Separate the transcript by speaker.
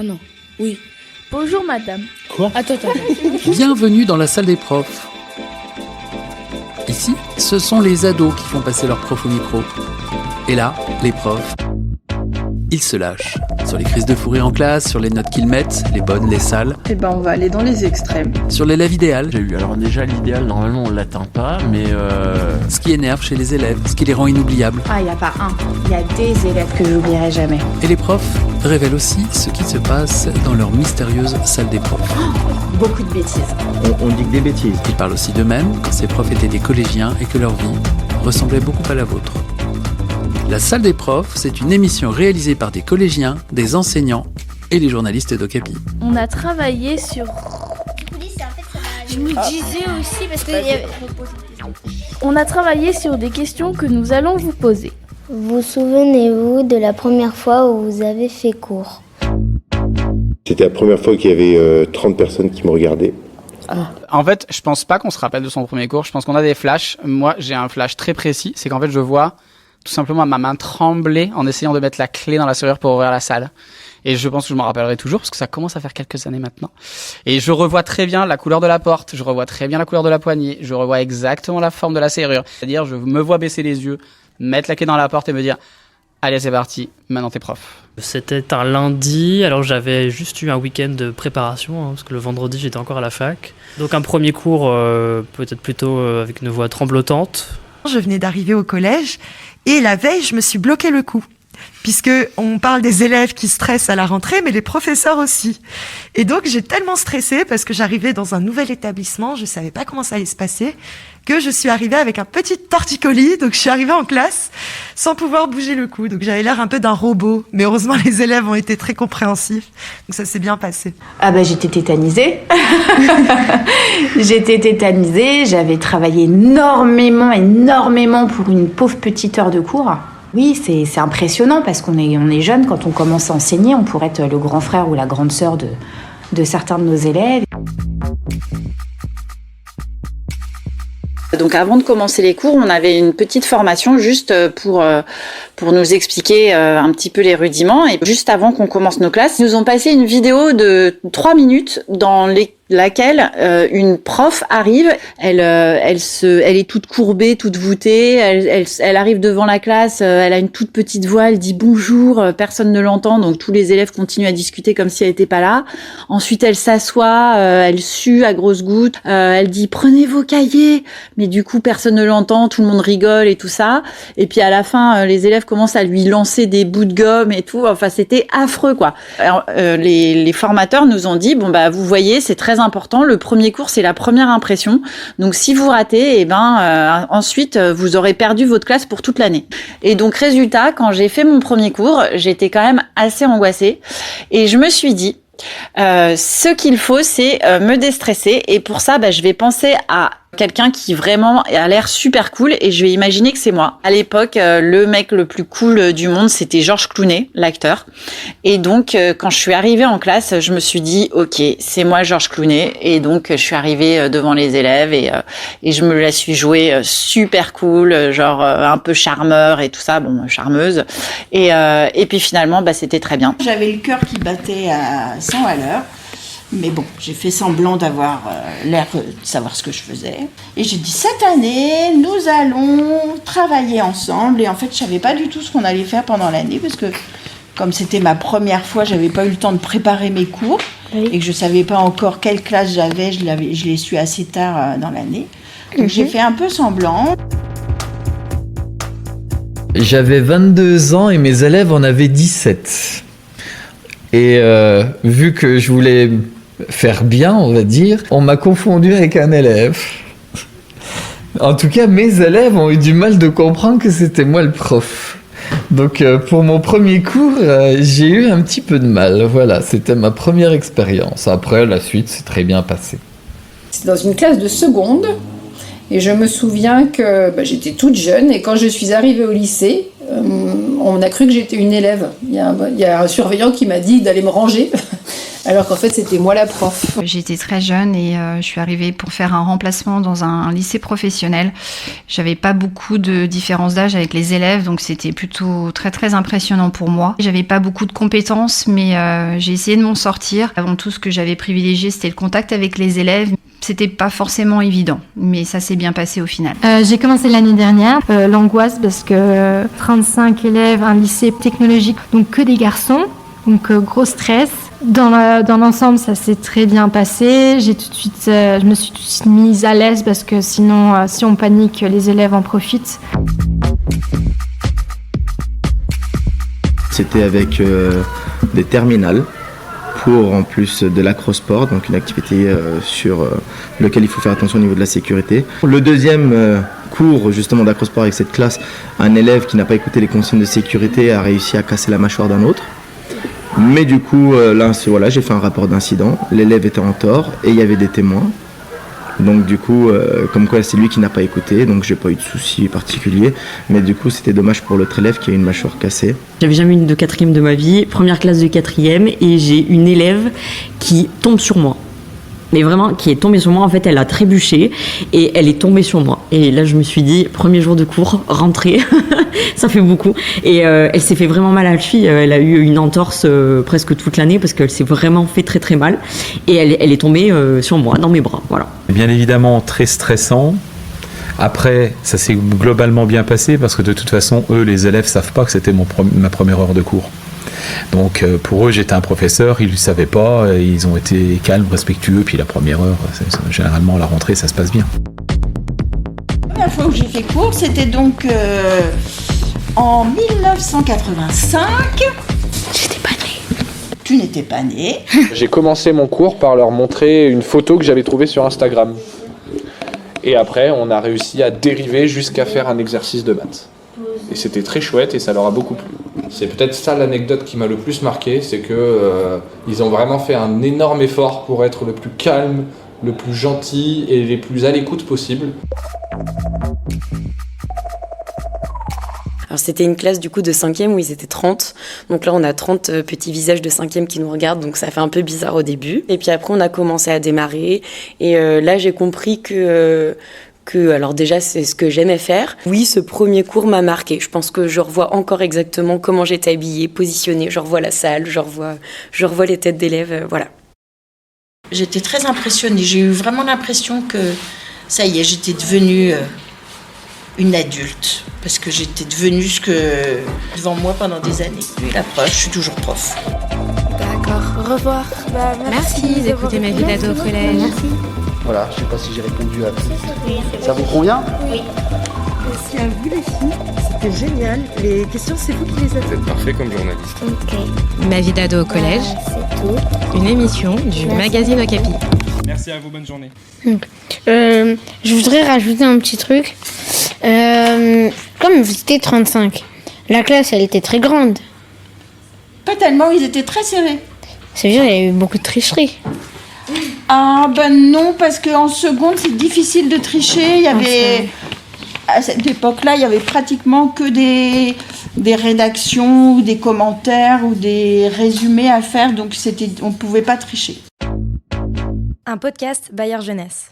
Speaker 1: Ah non, oui.
Speaker 2: Bonjour madame.
Speaker 3: Quoi ?
Speaker 1: Attends.
Speaker 4: Bienvenue dans la salle des profs. Ici, ce sont les ados qui font passer leurs profs au micro. Et là, les profs, ils se lâchent. Sur les crises de fou rire en classe, sur les notes qu'ils mettent, les bonnes, les sales.
Speaker 5: Eh ben on va aller dans les extrêmes.
Speaker 4: Sur l'élève idéal.
Speaker 3: Alors déjà, l'idéal, normalement, on l'atteint pas, mais
Speaker 4: Ce qui énerve chez les élèves, ce qui les rend inoubliables.
Speaker 6: Ah, il n'y a pas un. Il y a des élèves que j'oublierai jamais.
Speaker 4: Et les profs révèlent aussi ce qui se passe dans leur mystérieuse salle des profs.
Speaker 6: Beaucoup de bêtises.
Speaker 3: on dit que des bêtises.
Speaker 4: Ils parlent aussi d'eux-mêmes quand ces profs étaient des collégiens et que leur vie ressemblait beaucoup à la vôtre. La salle des profs, c'est une émission réalisée par des collégiens, des enseignants et les journalistes d'Okapi.
Speaker 2: On a travaillé sur...
Speaker 7: Je me disais aussi parce que
Speaker 2: On a travaillé sur des questions que nous allons vous poser.
Speaker 7: vous souvenez-vous de la première fois où vous avez fait cours?
Speaker 8: C'était la première fois qu'il y avait 30 personnes qui me regardaient.
Speaker 9: En fait, je pense pas qu'on se rappelle de son premier cours. Je pense qu'on a des flashs. Moi, j'ai un flash très précis. C'est qu'en fait, je vois tout simplement ma main trembler en essayant de mettre la clé dans la serrure pour ouvrir la salle. Et je pense que je m'en rappellerai toujours parce que ça commence à faire quelques années maintenant. Et je revois très bien la couleur de la porte. Je revois très bien la couleur de la poignée. Je revois exactement la forme de la serrure. C'est-à-dire, je me vois baisser les yeux, mettre la clé dans la porte et me dire « Allez, c'est parti. Maintenant, t'es prof. »
Speaker 10: C'était un lundi, alors j'avais juste eu un week-end de préparation, parce que le vendredi j'étais encore à la fac. Donc un premier cours peut-être plutôt avec une voix tremblotante.
Speaker 5: Je venais d'arriver au collège et la veille, je me suis bloqué le cou. Puisque on parle des élèves qui stressent à la rentrée, mais les professeurs aussi. Et donc j'ai tellement stressé parce que j'arrivais dans un nouvel établissement, je savais pas comment ça allait se passer, que je suis arrivée avec un petit torticolis. Donc je suis arrivée en classe sans pouvoir bouger le cou. Donc j'avais l'air un peu d'un robot, mais heureusement les élèves ont été très compréhensifs. Donc ça s'est bien passé.
Speaker 6: Ah bah j'étais tétanisée. J'avais travaillé énormément pour une pauvre petite heure de cours. Oui, c'est impressionnant parce qu'on est jeune quand on commence à enseigner. On pourrait être le grand frère ou la grande sœur de certains de nos élèves. Donc avant de commencer les cours, on avait une petite formation juste pour nous expliquer un petit peu les rudiments. Et juste avant qu'on commence nos classes, ils nous ont passé une vidéo de 3 minutes dans laquelle une prof arrive, elle est toute courbée, toute voûtée, elle arrive devant la classe, elle a une toute petite voix, elle dit bonjour, personne ne l'entend, donc tous les élèves continuent à discuter comme si elle était pas là. Ensuite elle s'assoit, elle sue à grosses gouttes, elle dit prenez vos cahiers, mais du coup personne ne l'entend, tout le monde rigole et tout ça. Et puis à la fin, les élèves commencent à lui lancer des bouts de gomme et tout, enfin c'était affreux quoi. Alors, les formateurs nous ont dit bon bah vous voyez, c'est très important. Le premier cours, c'est la première impression. Donc, si vous ratez, ensuite, vous aurez perdu votre classe pour toute l'année. Et donc, résultat, quand j'ai fait mon premier cours, j'étais quand même assez angoissée. Et je me suis dit, ce qu'il faut, c'est me déstresser. Et pour ça, je vais penser à quelqu'un qui vraiment a l'air super cool et je vais imaginer que c'est moi. À l'époque, le mec le plus cool du monde, c'était Georges Clooney, l'acteur. Et donc, quand je suis arrivée en classe, je me suis dit, ok, c'est moi Georges Clooney. Et donc, je suis arrivée devant les élèves et je me la suis jouée super cool, genre un peu charmeur et tout ça, bon, charmeuse. Et puis finalement, c'était très bien.
Speaker 11: J'avais le cœur qui battait à 100 à l'heure. Mais bon, j'ai fait semblant d'avoir l'air de savoir ce que je faisais. Et j'ai dit, cette année, nous allons travailler ensemble. Et en fait, je savais pas du tout ce qu'on allait faire pendant l'année. Parce que, comme c'était ma première fois, j'avais pas eu le temps de préparer mes cours. Oui. Et que je savais pas encore quelle classe j'avais. Je l'ai su assez tard dans l'année. Donc j'ai fait un peu semblant.
Speaker 12: J'avais 22 ans et mes élèves en avaient 17. Et vu que je voulais faire bien, on va dire, on m'a confondu avec un élève. En tout cas, mes élèves ont eu du mal de comprendre que c'était moi le prof. Donc pour mon premier cours, j'ai eu un petit peu de mal. Voilà, c'était ma première expérience. Après, la suite s'est très bien passée.
Speaker 13: C'est dans une classe de seconde. Et je me souviens que j'étais toute jeune et quand je suis arrivée au lycée, on a cru que j'étais une élève. Il y a un surveillant qui m'a dit d'aller me ranger alors qu'en fait c'était moi la prof.
Speaker 1: J'étais très jeune et je suis arrivée pour faire un remplacement dans un lycée professionnel. J'avais pas beaucoup de différence d'âge avec les élèves, donc c'était plutôt très très impressionnant pour moi. J'avais pas beaucoup de compétences, mais j'ai essayé de m'en sortir. Avant tout, ce que j'avais privilégié, c'était le contact avec les élèves. C'était pas forcément évident, mais ça s'est bien passé au final.
Speaker 14: J'ai commencé l'année dernière, l'angoisse parce que 35 élèves, un lycée technologique, donc que des garçons, donc gros stress. Dans l'ensemble, ça s'est très bien passé. Je me suis tout de suite mise à l'aise parce que sinon, si on panique, les élèves en profitent.
Speaker 15: C'était avec des terminales pour, en plus de l'acrosport, donc une activité sur laquelle il faut faire attention au niveau de la sécurité. Le deuxième cours justement d'acrosport avec cette classe, un élève qui n'a pas écouté les consignes de sécurité a réussi à casser la mâchoire d'un autre. Mais du coup, là, voilà, j'ai fait un rapport d'incident. L'élève était en tort et il y avait des témoins. Donc du coup, comme quoi c'est lui qui n'a pas écouté, donc j'ai pas eu de soucis particuliers. Mais du coup, c'était dommage pour l'autre élève qui a une mâchoire cassée.
Speaker 16: J'avais jamais eu de 4e de ma vie, première classe de 4e, et j'ai une élève qui tombe sur moi. Mais vraiment, qui est tombée sur moi, en fait, elle a trébuché et elle est tombée sur moi. Et là, je me suis dit, premier jour de cours, rentrée, ça fait beaucoup. Et elle s'est fait vraiment mal à la cheville. Elle a eu une entorse presque toute l'année parce qu'elle s'est vraiment fait très très mal. Et elle est tombée sur moi, dans mes bras, voilà.
Speaker 17: Bien évidemment, très stressant. Après, ça s'est globalement bien passé parce que de toute façon, eux, les élèves, savent pas que c'était ma première heure de cours. Donc pour eux, j'étais un professeur, ils ne le savaient pas, ils ont été calmes, respectueux, puis la première heure, généralement à la rentrée, ça se passe bien.
Speaker 11: La première fois où j'ai fait cours, c'était donc en 1985.
Speaker 18: J'étais pas née.
Speaker 11: Tu n'étais pas née.
Speaker 19: J'ai commencé mon cours par leur montrer une photo que j'avais trouvée sur Instagram. Et après, on a réussi à dériver jusqu'à faire un exercice de maths. Et c'était très chouette et ça leur a beaucoup plu. C'est peut-être ça l'anecdote qui m'a le plus marqué, c'est que ils ont vraiment fait un énorme effort pour être le plus calme, le plus gentil et les plus à l'écoute possible.
Speaker 20: Alors c'était une classe du coup de 5e où ils étaient 30. Donc là on a 30 petits visages de 5e qui nous regardent, donc ça fait un peu bizarre au début. Et puis après on a commencé à démarrer et là j'ai compris que alors déjà c'est ce que j'aimais faire. Oui, ce premier cours m'a marqué. Je pense que je revois encore exactement comment j'étais habillée, positionnée. Je revois la salle, je revois les têtes d'élèves, voilà.
Speaker 11: J'étais très impressionnée. J'ai eu vraiment l'impression que ça y est, j'étais devenue une adulte. Parce que j'étais devenue ce que devant moi pendant des années. Et la preuve, je suis toujours prof.
Speaker 18: D'accord, au revoir.
Speaker 21: Merci d'écouter Ma vie d'ado au collège.
Speaker 18: Merci.
Speaker 22: Voilà, je sais pas si j'ai répondu à tout. Ça vous convient ?
Speaker 18: Oui.
Speaker 5: Merci à vous les filles, c'était génial. Les questions, c'est vous qui les avez.
Speaker 23: Vous êtes parfait comme journaliste.
Speaker 18: Ok.
Speaker 21: Ma vie d'ado au collège,
Speaker 18: c'est tout.
Speaker 21: une émission du magazine Okapi.
Speaker 23: Merci à vous, bonne journée.
Speaker 24: Je voudrais rajouter un petit truc. Comme vous étiez 35, la classe, elle était très grande.
Speaker 11: Pas tellement, ils étaient très serrés.
Speaker 24: Ça veut dire qu'il y a eu beaucoup de tricherie.
Speaker 11: Ah ben non, parce qu'en seconde, c'est difficile de tricher. Il y avait, à cette époque-là, il y avait pratiquement que des rédactions ou des commentaires ou des résumés à faire, donc on ne pouvait pas tricher.
Speaker 25: Un podcast Bayard Jeunesse.